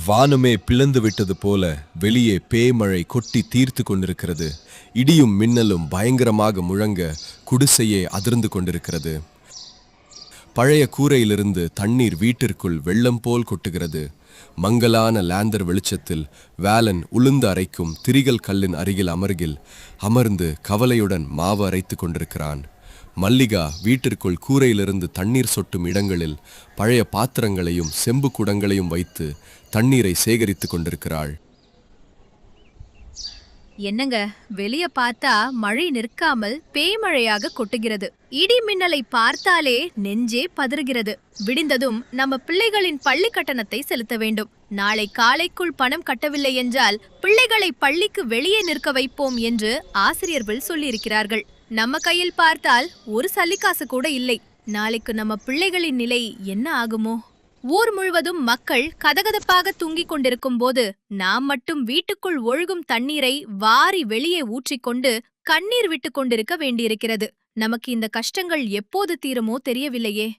வானமே பிளந்து விட்டது போல வெளியே பேய்மழை கொட்டி தீர்த்து கொண்டிருக்கிறது. இடியும் மின்னலும் பயங்கரமாக முழங்க குடிசையே அதிர்ந்து கொண்டிருக்கிறது. பழைய கூரையிலிருந்து தண்ணீர் வீட்டிற்குள் வெள்ளம் போல் கொட்டுகிறது. மங்கலான லேந்தர் வெளிச்சத்தில் வேலன் உளுந்து அரைக்கும் திரிகல் கல்லின் அருகில் அமர்ந்து கவலையுடன் மாவு அரைத்து கொண்டிருக்கிறான். மல்லிகா வீட்டிற்குள் கூரையிலிருந்து தண்ணீர் சொட்டும் இடங்களில் பழைய பாத்திரங்களையும் செம்பு குடங்களையும் வைத்து தண்ணீரை சேகரித்து கொண்டிருக்கிறாள். என்னங்க, வெளிய பார்த்தா மழை நிற்காமல் பேய்மழையாக கொட்டுகிறது. இடி மின்னலை பார்த்தாலே நெஞ்சே பதறுகிறது. விடிந்ததும் நம்ம பிள்ளைகளின் பள்ளி கட்டணத்தை செலுத்த வேண்டும். நாளை காலைக்குள் பணம் கட்டவில்லை என்றால் பிள்ளைகளை பள்ளிக்கு வெளியே நிற்க வைப்போம் என்று ஆசிரியர்கள் சொல்லியிருக்கிறார்கள். நம்ம கையில் பார்த்தால் ஒரு சல்லிக்காசு கூட இல்லை. நாளைக்கு நம்ம பிள்ளைகளின் நிலை என்ன ஆகுமோ? ஊர் முழுவதும் மக்கள் கதகதப்பாக தூங்கிக் கொண்டிருக்கும் போது நாம் மட்டும் வீட்டுக்குள் ஒழுகும் தண்ணீரை வாரி வெளியே ஊற்றிக்கொண்டு கண்ணீர் விட்டு கொண்டிருக்க வேண்டியிருக்கிறது. நமக்கு இந்த கஷ்டங்கள் எப்போது தீருமோ தெரியவில்லையே.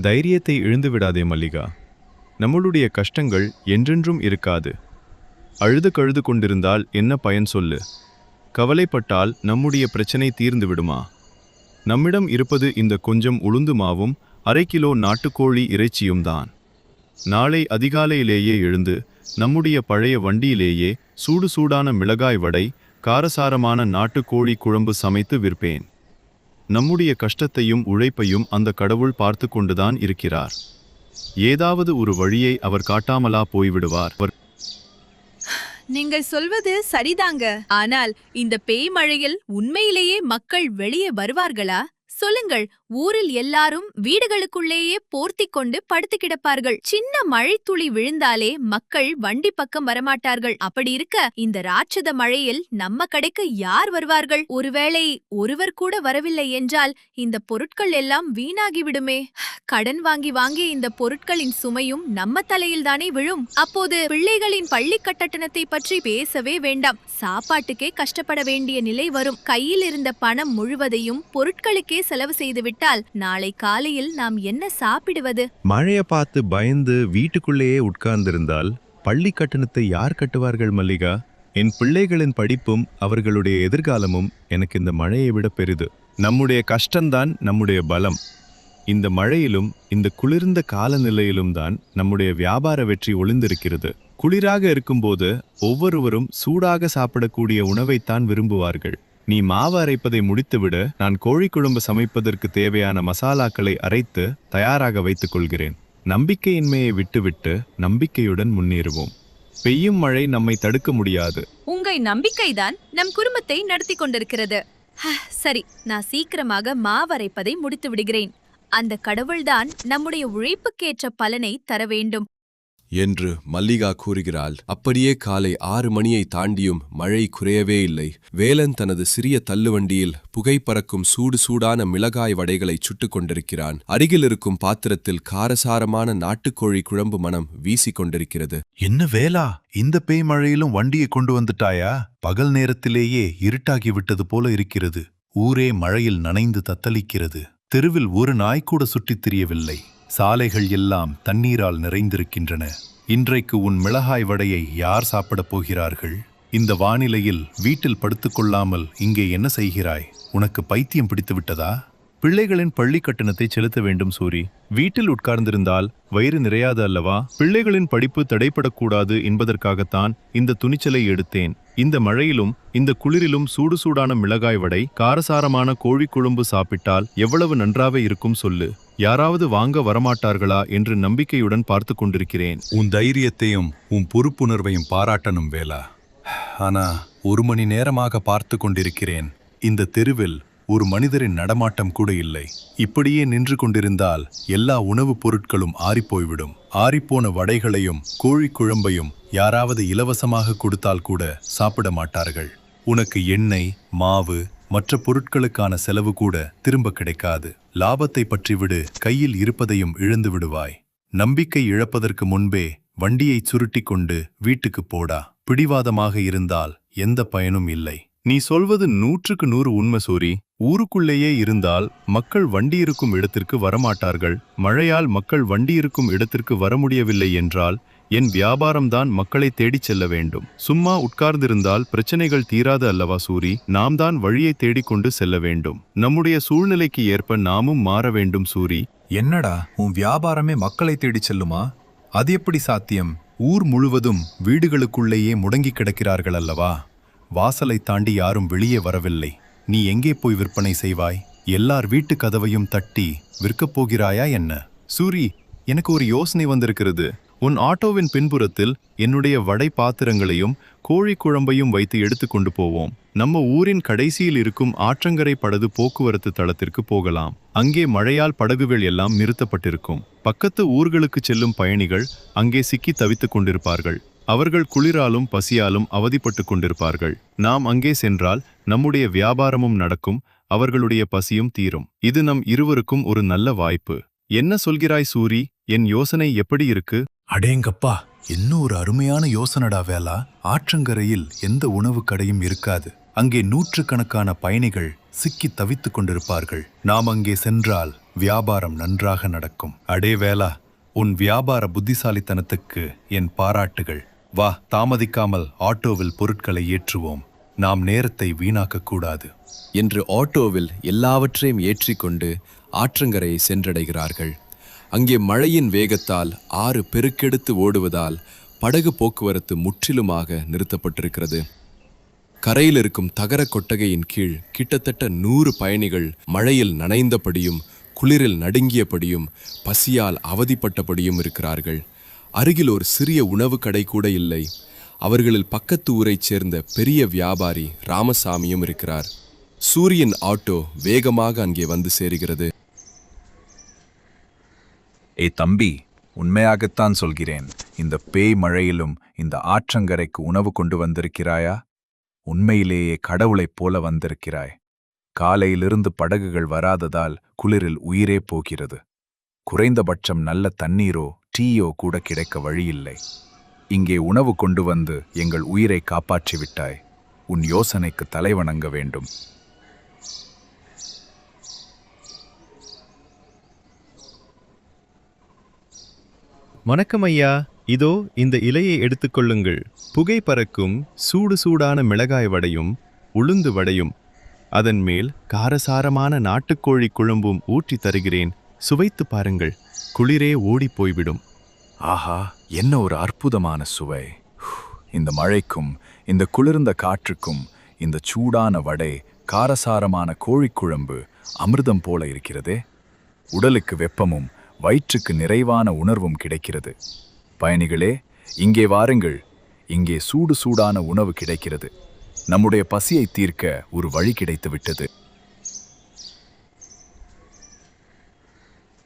தைரியத்தை இழந்துவிடாதே மல்லிகா. நம்மளுடைய கஷ்டங்கள் என்றென்றும் இருக்காது. அழுது கொண்டிருந்தால் என்ன பயன் சொல்லு? கவலைப்பட்டால் நம்முடைய பிரச்சனை தீர்ந்து விடுமா? நம்மிடம் இருப்பது இந்த கொஞ்சம் உளுந்து மாவும் 1/2 கிலோ நாட்டுக்கோழி இறைச்சியும் தான். நாளை அதிகாலையிலேயே எழுந்து நம்முடைய பழைய வண்டியிலேயே சூடான மிளகாய் வடை, காரசாரமான நாட்டுக்கோழி குழம்பு சமைத்து விற்பேன். நம்முடைய கஷ்டத்தையும் உழைப்பையும் அந்த கடவுள் பார்த்து கொண்டுதான் இருக்கிறார். ஏதாவது ஒரு வழியை அவர் காட்டாமலா போய்விடுவார். நீங்கள் சொல்வது சரிதாங்க. ஆனால் இந்த பேய் மழையில் உண்மையிலேயே மக்கள் வெளியே வருவார்களா? சொல்லுங்கள். ஊரில் எல்லாரும் வீடுகளுக்குள்ளேயே போர்த்தி கொண்டு படுத்து கிடப்பார்கள். சின்ன மழை துளி விழுந்தாலே மக்கள் வண்டி பக்கம் வரமாட்டார்கள். அப்படி இருக்க இந்த ராட்சத மழையில் நம்ம கடைக்கு யார் வருவார்கள்? ஒருவேளை ஒருவர் கூட வரவில்லை என்றால் இந்த பொருட்கள் எல்லாம் வீணாகிவிடுமே. கடன் வாங்கி இந்த பொருட்களின் சுமையும் நம்ம தலையில் தானே விழும். அப்போது பிள்ளைகளின் பள்ளி கட்டணத்தை பற்றி பேசவே வேண்டாம். சாப்பாட்டுக்கே கஷ்டப்பட வேண்டிய நிலை வரும். கையில் இருந்த பணம் முழுவதையும் பொருட்களுக்கே செலவு செய்துவிட்டால் நாளை காலையில் நாம் என்ன சாப்பிடுவது? மழைய பார்த்து பயந்து வீட்டுக்குள்ளேயே உட்கார்ந்திருந்தால் பள்ளி கட்டணத்தை யார் கட்டுவார்கள் மல்லிகா? என் பிள்ளைகளின் படிப்பும் அவர்களுடைய எதிர்காலமும் எனக்கு இந்த மழையை விட பெரிது. நம்முடைய கஷ்டம்தான் நம்முடைய பலம். இந்த மழையிலும் இந்த குளிர்ந்த காலநிலையிலும் தான் நம்முடைய வியாபார வெற்றி ஒளிந்திருக்கிறது. குளிராக இருக்கும்போது ஒவ்வொருவரும் சூடாக சாப்பிடக்கூடிய உணவைத்தான் விரும்புவார்கள். நீ மாவு அரைப்பதை முடித்துவிடு. நான் கோழி குழம்பு சமைப்பதற்கு தேவையான மசாலாக்களை அரைத்து தயாராக வைத்துக் கொள்கிறேன். நம்பிக்கையின்மையை விட்டுவிட்டு நம்பிக்கையுடன் முன்னேறுவோம். பெய்யும் மழை நம்மை தடுக்க முடியாது. உங்கள் நம்பிக்கைதான் நம் குடும்பத்தை நடத்தி கொண்டிருக்கிறது. சரி, நான் சீக்கிரமாக மாவரைப்பதை முடித்து விடுகிறேன். அந்த கடவுள்தான் நம்முடைய உழைப்புக்கேற்ற பலனை தர வேண்டும் என்று மல்லிகா கூறுகிறாள். அப்படியே காலை 6 மணியை தாண்டியும் மழை குறையவே இல்லை. வேலன் தனது சிறிய தள்ளுவண்டியில் புகை பறக்கும் சூடான மிளகாய் வடைகளை சுட்டுக் கொண்டிருக்கிறான். அருகில் இருக்கும் பாத்திரத்தில் காரசாரமான நாட்டுக்கோழி குழம்பு மனம் வீசிக் கொண்டிருக்கிறது. என்ன வேலா, இந்த பேய் மழையிலும் வண்டியை கொண்டு வந்துட்டாயா? பகல் நேரத்திலேயே இருட்டாகி விட்டது போல இருக்கிறது. ஊரே மழையில் நனைந்து தத்தளிக்கிறது. தெருவில் ஒரு நாய் கூட சுற்றித் திரியவில்லை. சாலைகள் எல்லாம் தண்ணீரால் நிறைந்திருக்கின்றன. இன்றைக்கு உன் மிளகாய் வடையை யார் சாப்பிடப் போகிறார்கள்? இந்த வானிலையில் வீட்டில் படுத்துக்கொள்ளாமல் இங்கே என்ன செய்கிறாய்? உனக்கு பைத்தியம் பிடித்து விட்டதா? பிள்ளைகளின் பள்ளி கட்டணத்தை செலுத்த வேண்டும் சூரி. வீட்டில் உட்கார்ந்திருந்தால் வயிறு நிறையாது அல்லவா? பிள்ளைகளின் படிப்பு தடைப்படக்கூடாது என்பதற்காகத்தான் இந்த துணிச்சலை எடுத்தேன். இந்த மழையிலும் இந்த குளிரிலும் சூடான மிளகாய் வடை, காரசாரமான கோழி குழம்பு சாப்பிட்டால் எவ்வளவு நன்றாக இருக்கும் சொல்லு. யாராவது வாங்க வரமாட்டார்களா என்று நம்பிக்கையுடன் பார்த்து கொண்டிருக்கிறேன். உன் தைரியத்தையும் உன் பொறுப்புணர்வையும் பாராட்டணும் வேலா. ஆனா 1 மணி நேரமாக பார்த்து கொண்டிருக்கிறேன். இந்த தெருவில் ஒரு மனிதரின் நடமாட்டம் கூட இல்லை. இப்படியே நின்று கொண்டிருந்தால் எல்லா உணவுப் பொருட்களும் ஆறிப்போய்விடும். ஆறிப்போன வடைகளையும் கோழி குழம்பையும் யாராவது இலவசமாக கொடுத்தால் கூட சாப்பிட மாட்டார்கள். உனக்கு எண்ணெய், மாவு, மற்ற பொருட்களுக்கான செலவு கூட திரும்ப கிடைக்காது. லாபத்தை பற்றி விடு, கையில் இருப்பதையும் இழந்து விடுவாய். நம்பிக்கை இழப்பதற்கு முன்பே வண்டியை சுருட்டி கொண்டு வீட்டுக்கு போடா. பிடிவாதமாக இருந்தால் எந்த பயனும் இல்லை. நீ சொல்வது 100% உண்மை சூரி. ஊருக்குள்ளேயே இருந்தால் மக்கள் வண்டி இருக்கும் இடத்திற்கு வரமாட்டார்கள். மழையால் மக்கள் வண்டி இருக்கும் இடத்திற்கு வர முடியவில்லை என்றால் என் வியாபாரம்தான் மக்களை தேடிச் செல்ல வேண்டும். சும்மா உட்கார்ந்திருந்தால் பிரச்சனைகள் தீராது அல்லவா சூரி? நாம் தான் வழியை தேடிக்கொண்டு செல்ல வேண்டும். நம்முடைய சூழ்நிலைக்கு ஏற்ப நாமும் மாற வேண்டும் சூரி. என்னடா உன் வியாபாரமே மக்களை தேடிச் செல்லுமா? அது எப்படி சாத்தியம்? ஊர் முழுவதும் வீடுகளுக்குள்ளேயே முடங்கி கிடக்கிறார்கள் அல்லவா? வாசலை தாண்டி யாரும் வெளியே வரவில்லை. நீ எங்கே போய் விற்பனை செய்வாய்? எல்லார் வீட்டு கதவையும் தட்டி விற்கப் போகிறாயா என்ன? சூரி, எனக்கு ஒரு யோசனை வந்திருக்கிறது. உன் ஆட்டோவின் பின்புறத்தில் என்னுடைய வடை பாத்திரங்களையும் கோழி குழம்பையும் வைத்து எடுத்துக்கொண்டு போவோம். நம்ம ஊரின் கடைசியில் இருக்கும் ஆற்றங்கரை படகு போக்குவரத்து தளத்திற்கு போகலாம். அங்கே மழையால் படகுகள் எல்லாம் நிறுத்தப்பட்டிருக்கும். பக்கத்து ஊர்களுக்கு செல்லும் பயணிகள் அங்கே சிக்கி தவித்துக் கொண்டிருப்பார்கள். அவர்கள் குளிராலும் பசியாலும் அவதிப்பட்டு கொண்டிருப்பார்கள். நாம் அங்கே சென்றால் நம்முடைய வியாபாரமும் நடக்கும், அவர்களுடைய பசியும் தீரும். இது நம் இருவருக்கும் ஒரு நல்ல வாய்ப்பு. என்ன சொல்கிறாய் சூரி? என் யோசனை எப்படி இருக்கு? அடேங்கப்பா, இன்னும் ஒரு அருமையான யோசனடா வேலா. ஆற்றங்கரையில் எந்த உணவு கடையும் இருக்காது. அங்கே நூற்றுக்கணக்கான பயணிகள் சிக்கி தவித்துக் கொண்டிருப்பார்கள். நாம் அங்கே சென்றால் வியாபாரம் நன்றாக நடக்கும். அடே வேலா, உன் வியாபார புத்திசாலித்தனத்துக்கு என் பாராட்டுகள். வா, தாமதிக்காமல் ஆட்டோவில் பொருட்களை ஏற்றுவோம். நாம் நேரத்தை வீணாக்கக் கூடாது என்று ஆட்டோவில் எல்லாவற்றையும் ஏற்றிக்கொண்டு ஆற்றங்கரையை சென்றடைகிறார்கள். அங்கே மழையின் வேகத்தால் ஆறு பெருக்கெடுத்து ஓடுவதால் படகு போக்குவரத்து முற்றிலுமாக நிறுத்தப்பட்டிருக்கிறது. கரையில் இருக்கும் தகர கொட்டகையின் கீழ் கிட்டத்தட்ட 100 பயணிகள் மழையில் நனைந்தபடியும் குளிரில் நடுங்கியபடியும் பசியால் அவதிப்பட்டபடியும் இருக்கிறார்கள். அருகில் ஒரு சிறிய உணவு கடை கூட இல்லை. அவர்களில் பக்கத்து ஊரைச் சேர்ந்த பெரிய வியாபாரி ராமசாமியும் இருக்கிறார். சூரியன் ஆட்டோ வேகமாக அங்கே வந்து சேருகிறது. தம்பி, உண்மையாகத்தான் சொல்கிறேன். இந்த பேய் மழையிலும் இந்த ஆற்றங்கரைக்கு உணவு கொண்டு வந்திருக்கிறாயா? உண்மையிலேயே கடவுளைப் போல வந்திருக்கிறாய். காலையிலிருந்து படகுகள் வராததால் குளிரில் உயிரே போகிறது. குறைந்தபட்சம் நல்ல தண்ணீரோ டீயோ கூட கிடைக்க வழியில்லை. இங்கே உணவு கொண்டு வந்து எங்கள் உயிரை காப்பாற்றிவிட்டாய். உன் யோசனைக்கு தலைவணங்க வேண்டும். வணக்கம் ஐயா, இதோ இந்த இலையை எடுத்துக்கொள்ளுங்கள். புகை பறக்கும் சூடு சூடான மிளகாய் வடையும் உளுந்து வடையும், அதன் மேல் காரசாரமான நாட்டுக்கோழி குழம்பும் ஊற்றி தருகிறேன். சுவைத்து பாருங்கள், குளிரே ஓடி போய்விடும். ஆஹா, என்ன ஒரு அற்புதமான சுவை! இந்த மழைக்கும் இந்த குளிர்ந்த காற்றுக்கும் இந்த சூடான வடை, காரசாரமான கோழிக்குழம்பு அமிர்தம் போல இருக்கிறதே. உடலுக்கு வெப்பமும் வயிற்றுக்கு நிறைவான உணர்வும் கிடைக்கிறது. பயணிகளே, இங்கே வாருங்கள். இங்கே சூடு சூடான உணவு கிடைக்கிறது. நம்முடைய பசியை தீர்க்க ஒரு வழி கிடைத்துவிட்டது.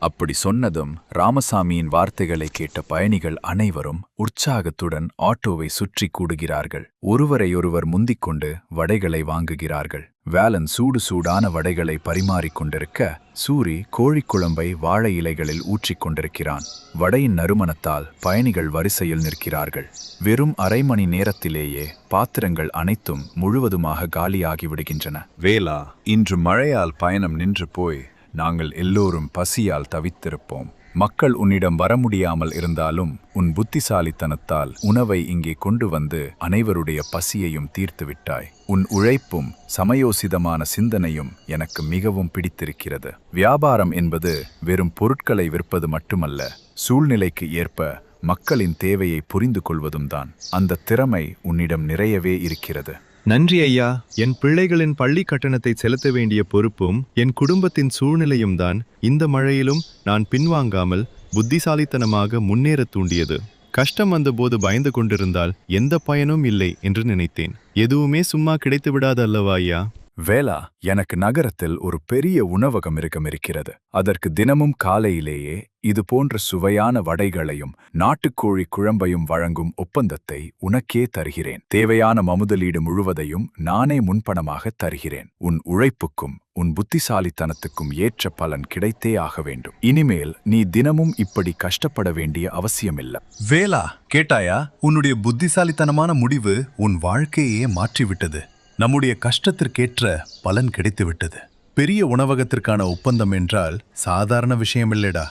அப்படி சொன்னதும் ராமசாமியின் வார்த்தைகளை கேட்ட பயணிகள் அனைவரும் உற்சாகத்துடன் ஆட்டோவை சுற்றி கூடுகிறார்கள். ஒருவரையொருவர் முந்திக்கொண்டு வடைகளை வாங்குகிறார்கள். வேலன் சூடு சூடான வடைகளை பரிமாறிக்கொண்டிருக்க, சூரி கோழிக்குழம்பை வாழை இலைகளில் ஊற்றிக்கொண்டிருக்கிறான். வடையின் நறுமணத்தால் பயணிகள் வரிசையில் நிற்கிறார்கள். வெறும் அரை மணி நேரத்திலேயே பாத்திரங்கள் அனைத்தும் முழுவதுமாக காலியாகி விடுகின்றன. வேலா, இன்று மழையால் பயணம் நின்று போய் நாங்கள் எல்லோரும் பசியால் தவித்திருப்போம். மக்கள் உன்னிடம் வர முடியாமல் இருந்தாலும் உன் புத்திசாலித்தனத்தால் உணவை இங்கே கொண்டு வந்து அனைவருடைய பசியையும் தீர்த்துவிட்டாய். உன் உழைப்பும் சமயோசிதமான சிந்தனையும் எனக்கு மிகவும் பிடித்திருக்கிறது. வியாபாரம் என்பது வெறும் பொருட்களை விற்பது மட்டுமல்ல, சூழ்நிலைக்கு ஏற்ப மக்களின் தேவையை புரிந்து கொள்வதும் தான். அந்த திறமை உன்னிடம் நிறையவே இருக்கிறது. நன்றி ஐயா. என் பிள்ளைகளின் பள்ளி கட்டணத்தை செலுத்த வேண்டிய பொறுப்பும் என் குடும்பத்தின் சூழ்நிலையும் தான் இந்த மழையிலும் நான் பின்வாங்காமல் புத்திசாலித்தனமாக முன்னேற தூண்டியது. கஷ்டம் வந்தபோது பயந்து கொண்டிருந்தால் எந்த பயனும் இல்லை என்று நினைத்தேன். எதுவுமே சும்மா கிடைத்து விடாது அல்லவா ஐயா? வேலா, எனக்கு நகரத்தில் ஒரு பெரிய உணவகம் இருக்கிறது. அதற்கு தினமும் காலையிலேயே இது போன்ற சுவையான வடைகளையும் நாட்டுக்கோழி குழம்பையும் வழங்கும் ஒப்பந்தத்தை உனக்கே தருகிறேன். தேவையான முதலீடு முழுவதையும் நானே முன்பணமாக தருகிறேன். உன் உழைப்புக்கும் உன் புத்திசாலித்தனத்துக்கும் ஏற்ற பலன் கிடைத்தே ஆக வேண்டும். இனிமேல் நீ தினமும் இப்படி கஷ்டப்பட வேண்டிய அவசியமில்லை. வேலா, கேட்டாயா? உன்னுடைய புத்திசாலித்தனமான முடிவு உன் வாழ்க்கையே மாற்றிவிட்டது. நம்முடைய கஷ்டத்திற்கேற்ற பலன் கிடைத்துவிட்டது. பெரிய உணவகத்திற்கான ஒப்பந்தம் என்றால் சாதாரண விஷயமில்லடா.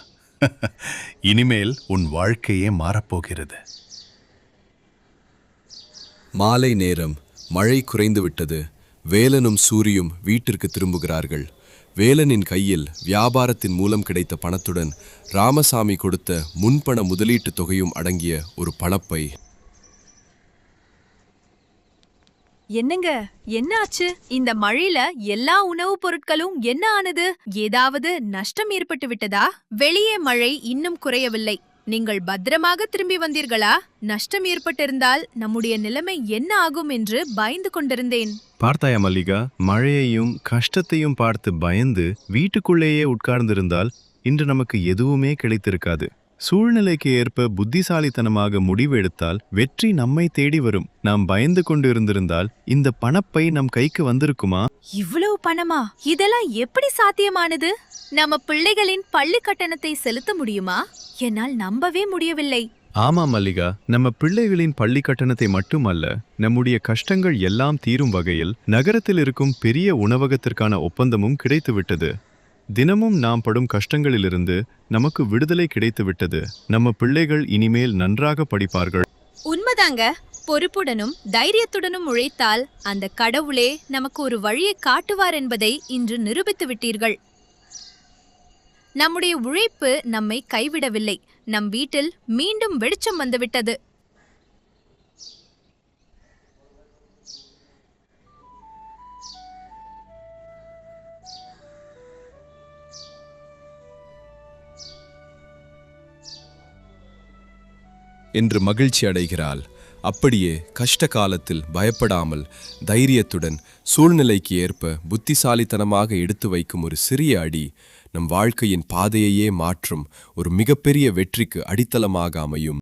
இனிமேல் உன் வாழ்க்கையே மாறப்போகிறது. மாலை நேரம். மழை குறைந்துவிட்டது. வேலனும் சூரியும் வீட்டிற்கு திரும்புகிறார்கள். வேலனின் கையில் வியாபாரத்தின் மூலம் கிடைத்த பணத்துடன் ராமசாமி கொடுத்த முன்பண முதலீட்டுத் தொகையும் அடங்கிய ஒரு பணப்பை. என்னங்க, என்ன ஆச்சு? இந்த மழையில எல்லா உணவுப் பொருட்களும் என்ன ஆனது? ஏதாவது நஷ்டம் ஏற்பட்டு விட்டதா? வெளியே மழை இன்னும் குறையவில்லை. நீங்கள் பத்திரமாக திரும்பி வந்தீர்களா? நஷ்டம் ஏற்பட்டிருந்தால் நம்முடைய நிலைமை என்ன ஆகும் என்று பயந்து கொண்டிருந்தேன். பார்த்தாயா மல்லிகா, மழையையும் கஷ்டத்தையும் பார்த்து பயந்து வீட்டுக்குள்ளேயே உட்கார்ந்திருந்தால் இன்று நமக்கு எதுவுமே கிடைத்திருக்காது. சூழ்நிலைக்கு ஏற்ப புத்திசாலித்தனமாக முடிவு எடுத்தால் வெற்றி நம்மை தேடி வரும். நாம் பயந்து கொண்டு இருந்திருந்தால் இந்த பணப்பை நம் கைக்கு வந்திருக்குமா? இவ்வளவு பணமா? இதெல்லாம் எப்படி சாத்தியமானது? நம்ம பிள்ளைகளின் பள்ளி கட்டணத்தை செலுத்த முடியுமா? என்னால் நம்பவே முடியவில்லை. ஆமா மல்லிகா, நம்ம பிள்ளைகளின் பள்ளி கட்டணத்தை மட்டுமல்ல, நம்முடைய கஷ்டங்கள் எல்லாம் தீரும் வகையில் நகரத்தில் இருக்கும் பெரிய உணவகத்திற்கான ஒப்பந்தமும் கிடைத்துவிட்டது. தினமும் நாம் படும் கஷ்டங்களிலிருந்து நமக்கு விடுதலை கிடைத்துவிட்டது. நம்ம பிள்ளைகள் இனிமேல் நன்றாக படிப்பார்கள். உண்மைதாங்க. பொறுப்புடனும் தைரியத்துடனும் உழைத்தால் அந்த கடவுளே நமக்கு ஒரு வழியை காட்டுவார் என்பதை இன்று நிரூபித்து விட்டீர்கள். நம்முடைய உழைப்பு நம்மை கைவிடவில்லை. நம் வீட்டில் மீண்டும் வெளிச்சம் வந்துவிட்டது. என்று மகிழ்ச்சி அடைகிறாள். அப்படியே கஷ்ட காலத்தில் பயப்படாமல் தைரியத்துடன் சூழ்நிலைக்கு ஏற்ப புத்திசாலித்தனமாக எடுத்து வைக்கும் ஒரு சிறிய அடி நம் வாழ்க்கையின் பாதையையே மாற்றும் ஒரு மிகப்பெரிய வெற்றிக்கு அடித்தளமாக அமையும்.